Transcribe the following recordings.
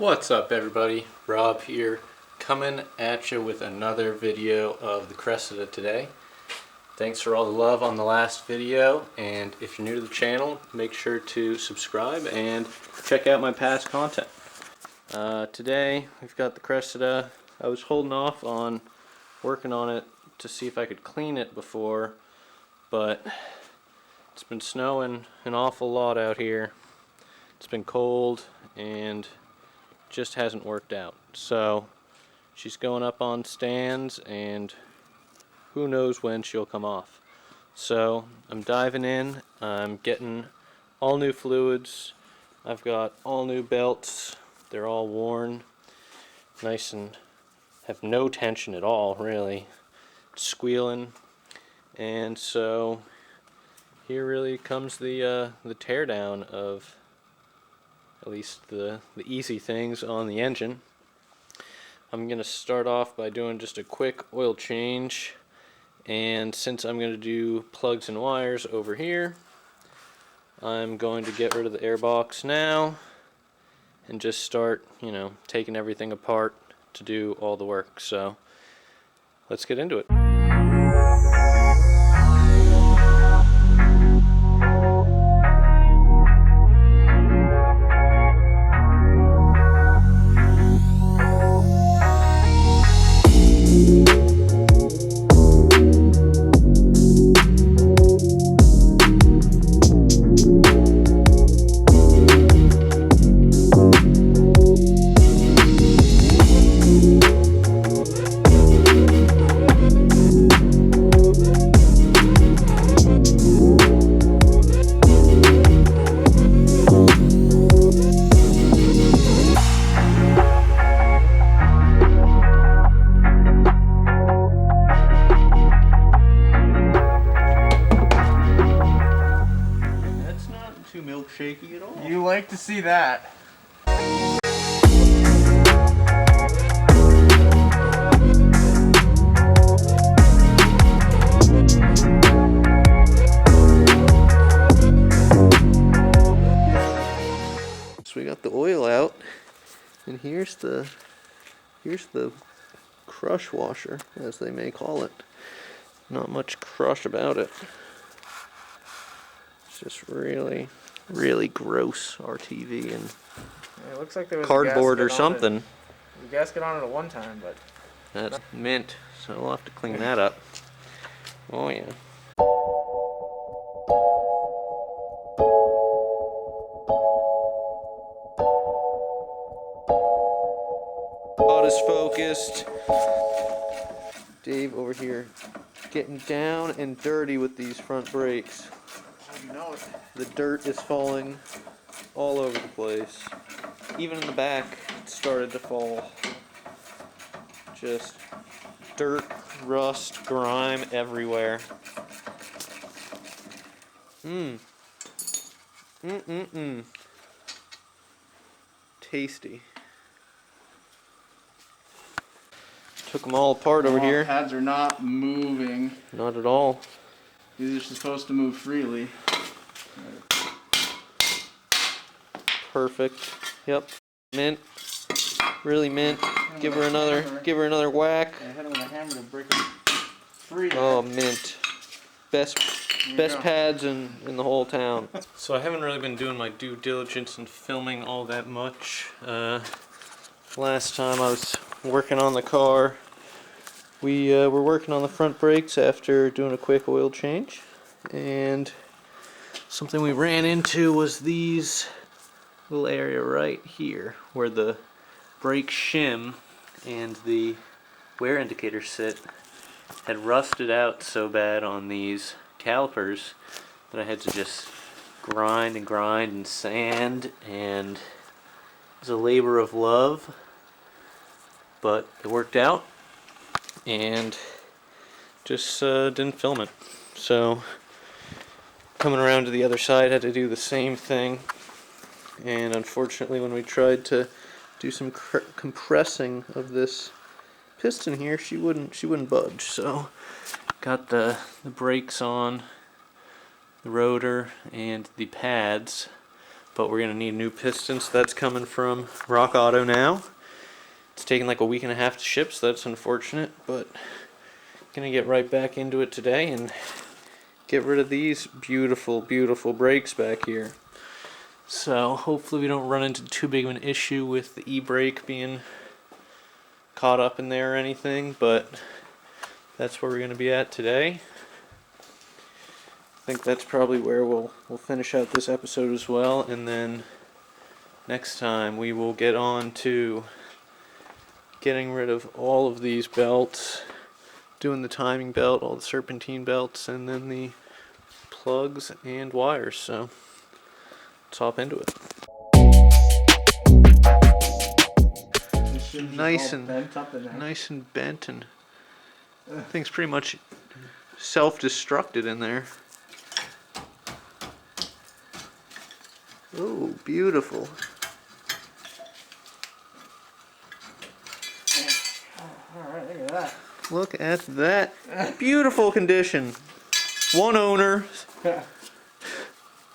What's up everybody, Rob here, coming at you with another video of the Cressida today. Thanks for all the love on the last video, and if you're new to the channel, make sure to subscribe and check out my past content. Today we've got the Cressida. I was holding off on working on it to see if I could clean it before, but it's been snowing an awful lot out here. It's been cold and just hasn't worked out. So she's going up on stands and who knows when she'll come off. So I'm diving in, I'm getting all new fluids, I've got all new belts, they're all worn, nice and have no tension at all really, it's squealing, and so here really comes the teardown of at least the easy things on the engine. I'm going to start off by doing just a quick oil change, and since I'm going to do plugs and wires over here, I'm going to get rid of the air box now and just start, taking everything apart to do all the work. So let's get into it. Shaky at all. You like to see that. So we got the oil out, and here's the crush washer, as they may call it. Not much crush about it. It's just really gross RTV and it looks like there was cardboard or something. The gasket on it at one time, but that's mint, so we'll have to clean that up. Oh yeah. Spot is focused. Dave over here getting down and dirty with these front brakes. you know it. The dirt is falling all over the place. Even in the back, it started to fall. Just dirt, rust, grime everywhere. Tasty. Took them all apart over here. Pads are not moving. Not at all. These are supposed to move freely. Perfect. Yep. Mint. Really mint. Give her another whack. I hit him with a hammer to break them free. Oh, mint. Best pads in the whole town. So I haven't really been doing my due diligence and filming all that much. Last time I was working on the car, we were working on the front brakes after doing a quick oil change, and something we ran into was these little area right here where the brake shim and the wear indicator sit had rusted out so bad on these calipers that I had to just grind and sand, and it was a labor of love, but it worked out, and just didn't film it. So coming around to the other side, had to do the same thing, and unfortunately when we tried to do some compressing of this piston here, she wouldn't budge. So got the brakes on, the rotor, and the pads but we're gonna need new pistons. That's coming from Rock Auto now. It's taking like a week and a half to ship, so that's unfortunate, but gonna get right back into it today and get rid of these beautiful, beautiful brakes back here. So hopefully we don't run into too big of an issue with the e-brake being caught up in there or anything, but that's where we're gonna be at today. I think that's probably where we'll finish out this episode as well, and then next time we will get on to getting rid of all of these belts, doing the timing belt, all the serpentine belts, and then the plugs and wires. So let's hop into it. Nice and bent, and thing's pretty much self-destructed in there. Oh, beautiful. Alright, look at that. Look at that. Beautiful condition. One owner.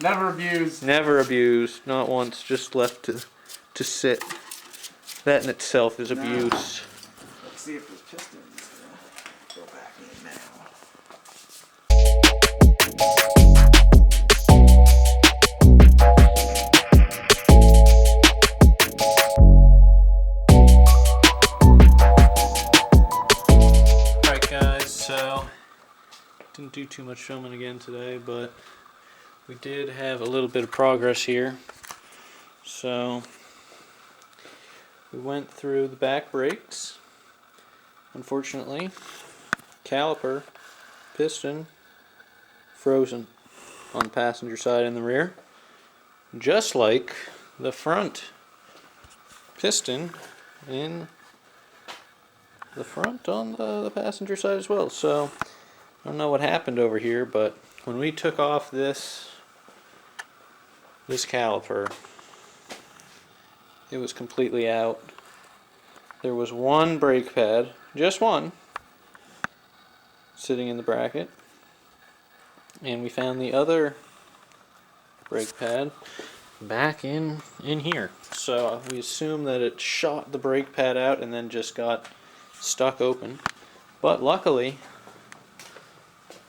Never abused. Never abused. Not once. Just left to sit. That in itself is abuse. Let's see if this piston's go back in now. So, didn't do too much filming again today, but we did have a little bit of progress here. So, we went through the back brakes. Unfortunately, caliper, piston, frozen on the passenger side and the rear. Just like the front piston in the front on the passenger side as well. So I don't know what happened over here, but when we took off this caliper, it was completely out. There was one brake pad, just one, sitting in the bracket, and we found the other brake pad back in here. So we assume that it shot the brake pad out and then just got stuck open, but luckily,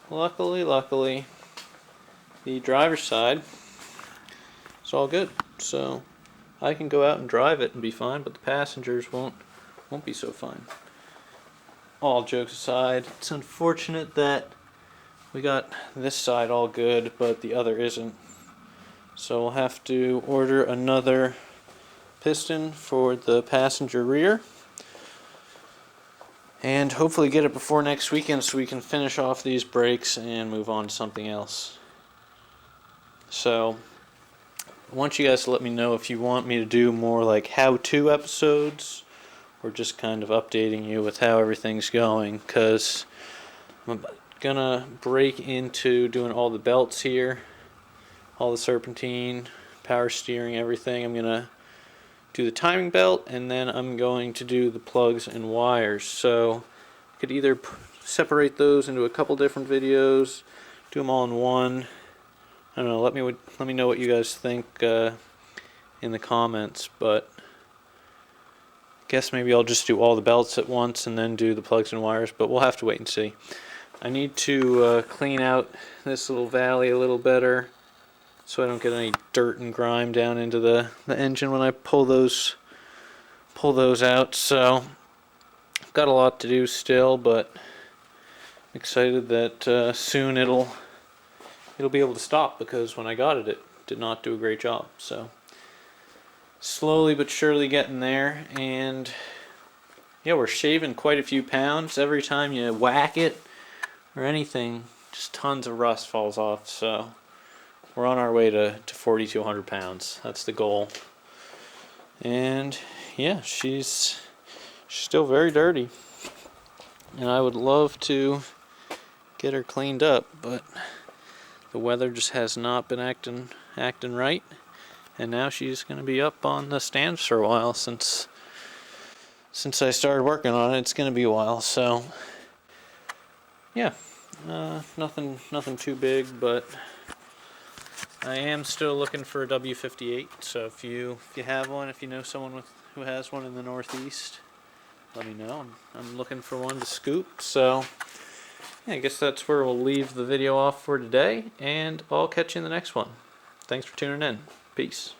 the driver's side is all good, so I can go out and drive it and be fine, but the passengers won't be so fine. All jokes aside, it's unfortunate that we got this side all good, but the other isn't, so we'll have to order another piston for the passenger rear and hopefully get it before next weekend so we can finish off these brakes and move on to something else. So I want you guys to let me know if you want me to do more like how-to episodes or just kind of updating you with how everything's going, because I'm gonna break into doing all the belts here, all the serpentine, power steering, everything. I'm gonna do the timing belt, and then I'm going to do the plugs and wires. So I could either separate those into a couple different videos, do them all in one. I don't know, let me know what you guys think in the comments, but I guess maybe I'll just do all the belts at once and then do the plugs and wires, but we'll have to wait and see. I need to clean out this little valley a little better so I don't get any dirt and grime down into the engine when I pull those out. So I've got a lot to do still, but I'm excited that soon it'll be able to stop, because when I got it, it did not do a great job. So slowly but surely getting there, and yeah, we're shaving quite a few pounds. Every time you whack it or anything, just tons of rust falls off. So we're on our way to 4,200 pounds. That's the goal. And yeah, she's still very dirty, and I would love to get her cleaned up, but the weather just has not been acting right, and now she's going to be up on the stands for a while. Since I started working on it, it's going to be a while. So yeah, nothing too big, but I am still looking for a W58, so if you have one, if you know someone who has one in the Northeast, let me know. I'm looking for one to scoop, so yeah, I guess that's where we'll leave the video off for today, and I'll catch you in the next one. Thanks for tuning in. Peace.